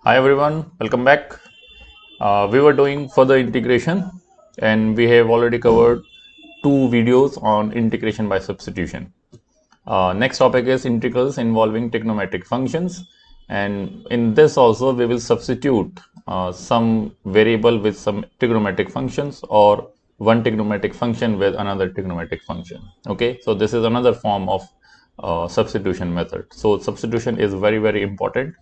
Hi everyone, welcome back. We were doing further integration and we have already covered two videos on integration by substitution. Next topic is integrals involving trigonometric functions, and in this also we will substitute some variable with some trigonometric functions or one trigonometric function with another trigonometric function. Okay, so this is another form of substitution method. So substitution is very important,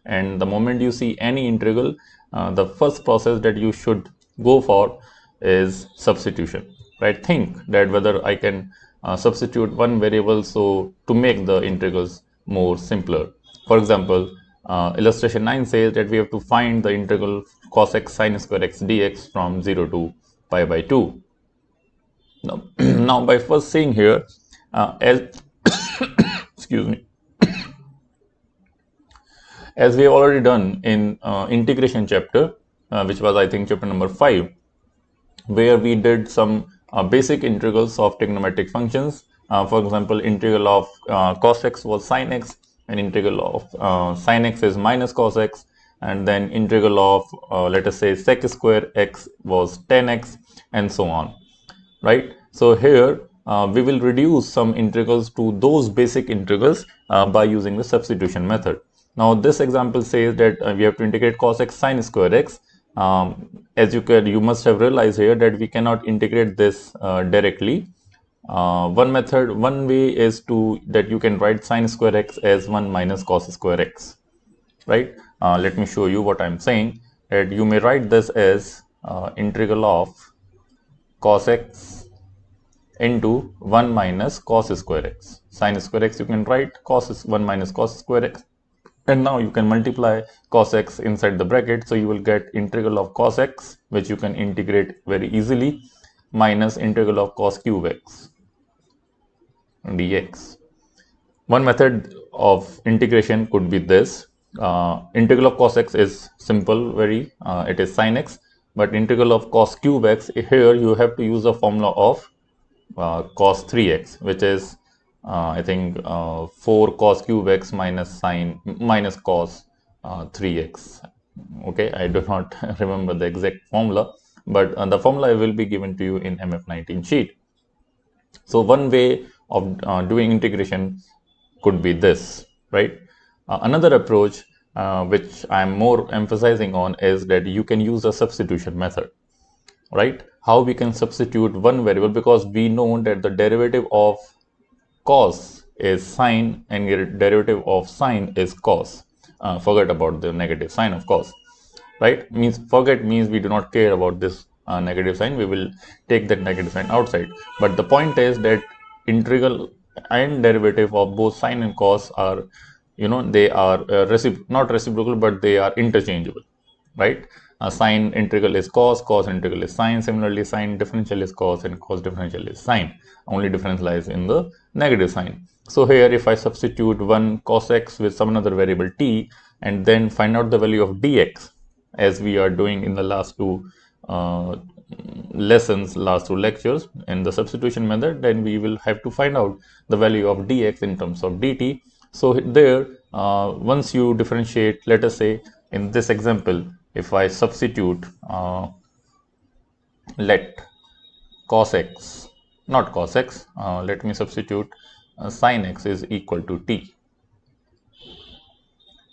and the moment you see any integral, the first process that you should go for is substitution, right? Think that whether I can substitute one variable so to make the integrals more simpler. For example, illustration 9 says that we have to find the integral cos x sin square x dx from 0 to pi by 2. Now by first seeing here, as excuse me, as we have already done in integration chapter, which was I think chapter number 5, where we did some basic integrals of trigonometric functions. For example, integral of cos x was sin x, and integral of sin x is minus cos x, and then integral of let us say sec square x was tan x, and so on, right? So here we will reduce some integrals to those basic integrals by using the substitution method. Now this example says that we have to integrate cos x sin square x. As you must have realized here that we cannot integrate this directly. One way is that you can write sin square x as 1 minus cos square x, right? Let me show you what I'm saying. That you may write this as integral of cos x into 1 minus cos square x. Sin square x you can write cos is 1 minus cos square x, and now you can multiply cos x inside the bracket, so you will get integral of cos x, which you can integrate very easily, minus integral of cos cube x dx. One method of integration could be this. Integral of cos x is simple, it is sin x, but integral of cos cube x, here you have to use the formula of cos 3x, which is I think 4 cos cube x minus cos 3x. Okay, I do not remember the exact formula, but the formula will be given to you in MF19 sheet. So one way of doing integration could be this, right? Another approach which I am more emphasizing on is that you can use a substitution method, right? How we can substitute one variable, because we know that the derivative of cos is sine and your derivative of sine is cos. Forget about the negative sign of cos, right? Forget means we do not care about this negative sign. We will take that negative sign outside. But the point is that integral and derivative of both sine and cos are, they are not reciprocal, but they are interchangeable, right? Sine integral is cos integral is sine. Similarly, sine differential is cos and cos differential is sine. Only difference lies in the negative sign. So here, if I substitute one cos x with some another variable t and then find out the value of dx, as we are doing in the last two lectures in the substitution method, then we will have to find out the value of dx in terms of dt. So there, once you differentiate, let us say in this example, if I substitute let cos x, not cos x, let me substitute sin x is equal to t.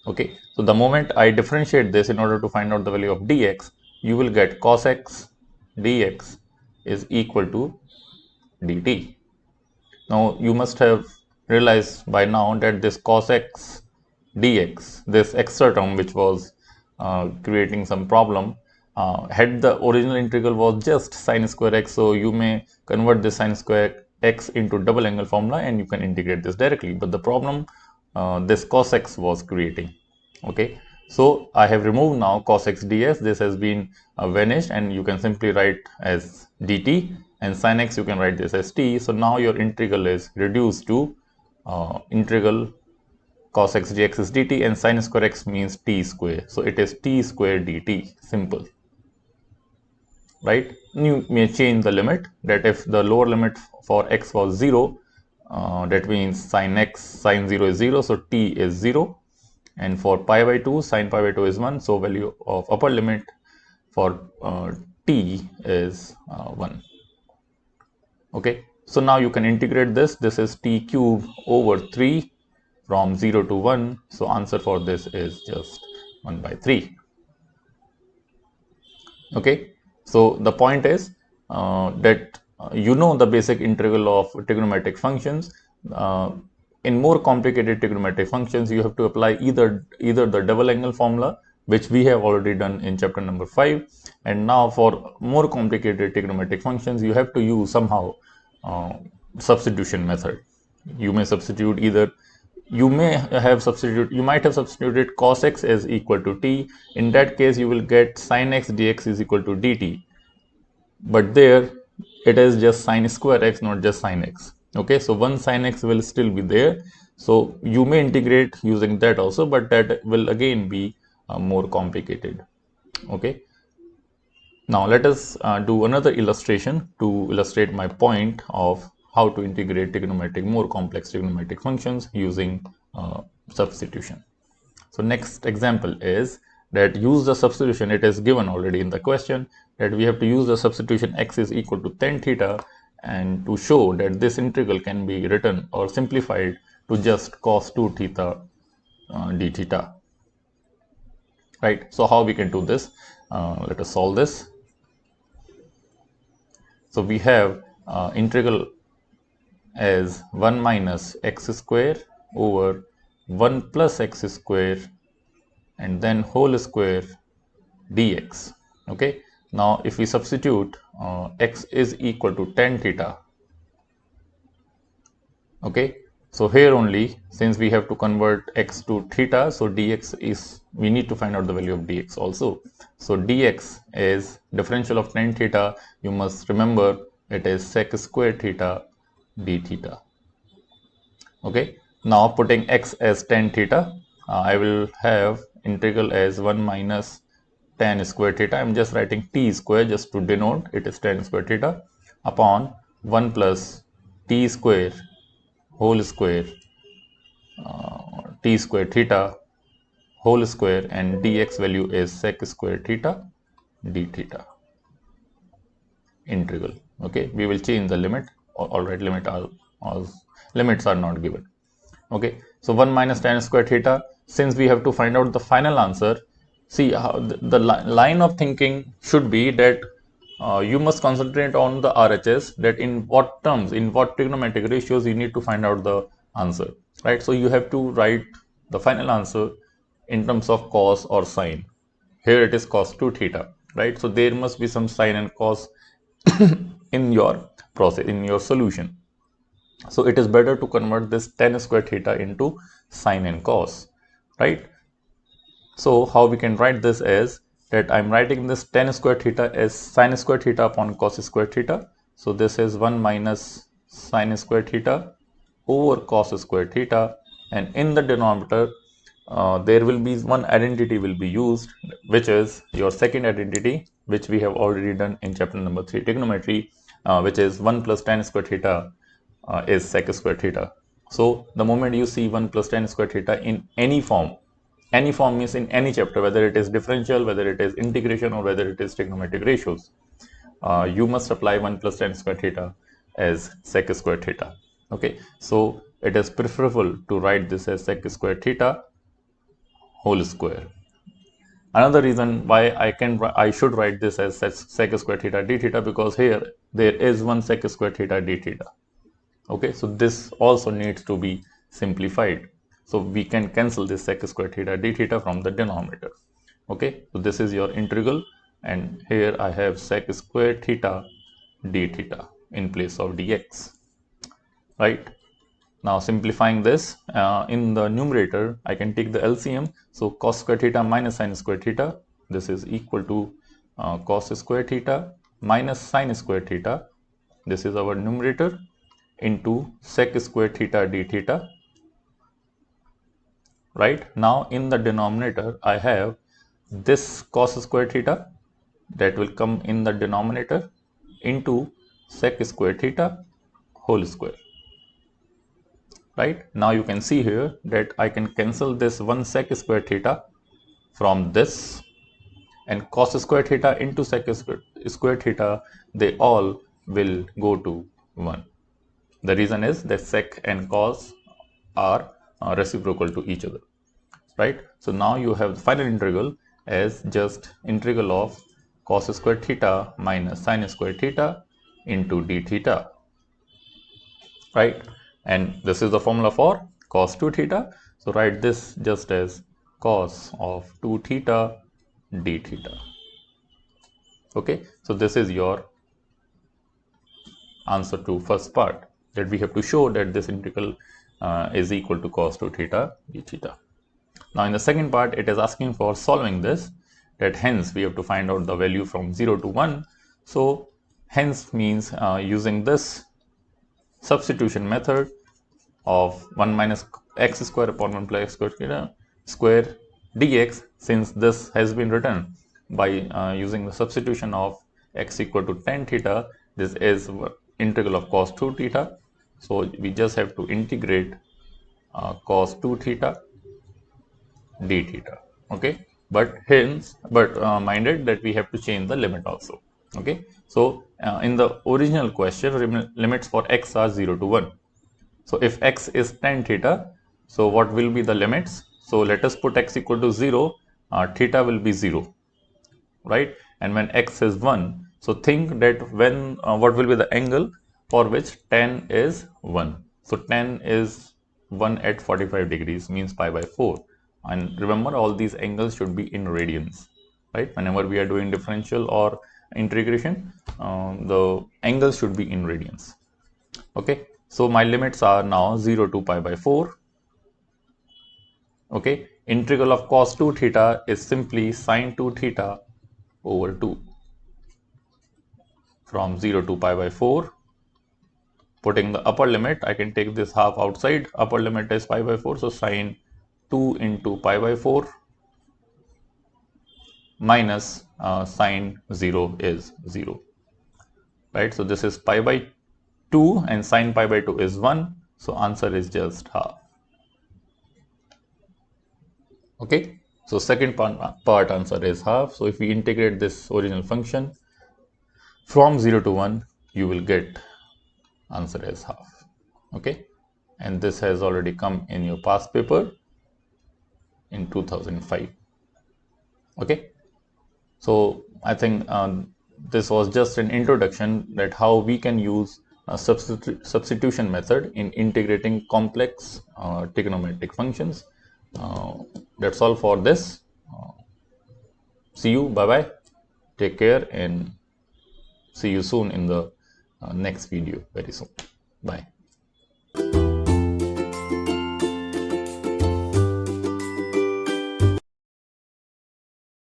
Okay, so the moment I differentiate this in order to find out the value of dx, you will get cos x dx is equal to dt. Now you must have realized by now that this cos x dx, this extra term which was creating some problem, had the original integral was just sin square x, so you may convert this sin square x into double angle formula and you can integrate this directly. But the problem this cos x was creating. Okay, so I have removed now cos x ds. This has been vanished, and you can simply write as dt, and sin x you can write this as t. So now your integral is reduced to integral cos x dx is dt, and sin square x means t square. So it is t square dt, simple, right? You may change the limit, that if the lower limit for x was 0, that means sin 0 is 0, so t is 0. and for pi by 2 sin pi by 2 is 1, so value of upper limit for t is 1. Okay, so now you can integrate this. This is t cube over 3 from 0 to 1, so answer for this is just 1 by 3. Okay, so the point is that you know the basic integral of trigonometric functions. In more complicated trigonometric functions, you have to apply either the double angle formula, which we have already done in chapter number 5, and now for more complicated trigonometric functions, you have to use somehow substitution method. You may substitute either you might have substituted cos x as equal to t. In that case, you will get sin x dx is equal to dt, but there it is just sin square x, not just sin x. Okay, so one sin x will still be there, so you may integrate using that also, but that will again be more complicated. Okay, now let us do another illustration to illustrate my point of how to integrate more complex trigonometric functions using substitution. So next example is that use the substitution. It is given already in the question that we have to use the substitution x is equal to tan theta, and to show that this integral can be written or simplified to just cos 2 theta d theta. Right. So how we can do this? Let us solve this. So we have integral as 1 minus x square over 1 plus x square and then whole square dx. Okay, now if we substitute x is equal to tan theta. Okay, so here only, since we have to convert x to theta, so dx is, we need to find out the value of dx also. So dx is differential of tan theta. You must remember it is sec square theta d theta. Okay, now putting x as tan theta, I will have integral as 1 minus tan square theta. I am just writing t square just to denote it is tan square theta upon 1 plus t square whole square t square theta whole square, and dx value is sec square theta d theta integral. Okay, we will change the limit. Alright, limits are not given. Okay, so 1 minus tan square theta. Since we have to find out the final answer, see how the line of thinking should be that you must concentrate on the RHS, that in what terms, in what trigonometric ratios you need to find out the answer, right? So you have to write the final answer in terms of cos or sine. Here it is cos 2 theta, right? So there must be some sine and cos in your process, in your solution. So it is better to convert this tan square theta into sine and cos, right? So how we can write this is that I'm writing this tan square theta as sine square theta upon cos square theta. So this is 1 minus sine square theta over cos square theta, and in the denominator there will be one identity will be used, which is your second identity, which we have already done in chapter number 3 trigonometry, which is 1 plus tan square theta is sec square theta. So the moment you see 1 plus tan square theta in any form means in any chapter, whether it is differential, whether it is integration, or whether it is trigonometric ratios, you must apply 1 plus tan square theta as sec square theta. Okay, so it is preferable to write this as sec square theta whole square. Another reason why I should write this as sec square theta d theta, because here there is one sec square theta d theta. Okay, so this also needs to be simplified. So we can cancel this sec square theta d theta from the denominator. Okay, so this is your integral, and here I have sec square theta d theta in place of dx. Right, now simplifying this, in the numerator I can take the LCM. So cos square theta minus sin square theta, this is equal to cos square theta minus sin square theta, this is our numerator, into sec square theta d theta. Right, now in the denominator I have this cos square theta that will come in the denominator into sec square theta whole square. right? Now you can see here that I can cancel this 1 sec square theta from this, and cos square theta into sec square theta, they all will go to 1. The reason is that sec and cos are reciprocal to each other, right? So now you have the final integral as just integral of cos square theta minus sin square theta into d theta, right? And this is the formula for cos 2 theta. So write this just as cos of 2 theta d theta. Okay, so this is your answer to first part, that we have to show that this integral is equal to cos 2 theta d theta. Now in the second part, it is asking for solving this, that hence we have to find out the value from 0 to 1. So hence means using this substitution method of 1 minus x square upon 1 plus x square theta square dx, since this has been written by using the substitution of x equal to tan theta, this is integral of cos 2 theta. So we just have to integrate cos 2 theta d theta. Okay, but minded that we have to change the limit also. Okay, so in the original question, limits for x are 0 to 1. So if x is tan theta, so what will be the limits? So let us put x equal to 0, theta will be 0, right? And when x is 1, so think that when what will be the angle for which tan is 1. So tan is 1 at 45 degrees, means pi by 4. And remember, all these angles should be in radians, right? Whenever we are doing differential or integration, the angles should be in radians. Okay, so my limits are now 0 to pi by 4. Okay, integral of cos 2 theta is simply sin 2 theta over 2 from 0 to pi by 4. Putting the upper limit, I can take this half outside. Upper limit is pi by 4, so sin 2 into pi by 4 minus sin 0 is 0, right? So this is pi by 2 and sin pi by 2 is 1. So answer is just half. Okay, so second part answer is half. So if we integrate this original function from 0 to 1, you will get answer as half. Okay, and this has already come in your past paper in 2005. Okay, so I think this was just an introduction that how we can use a substitution method in integrating complex trigonometric functions. That's all for this. See you, bye bye, take care, and see you soon in the next video very soon. Bye.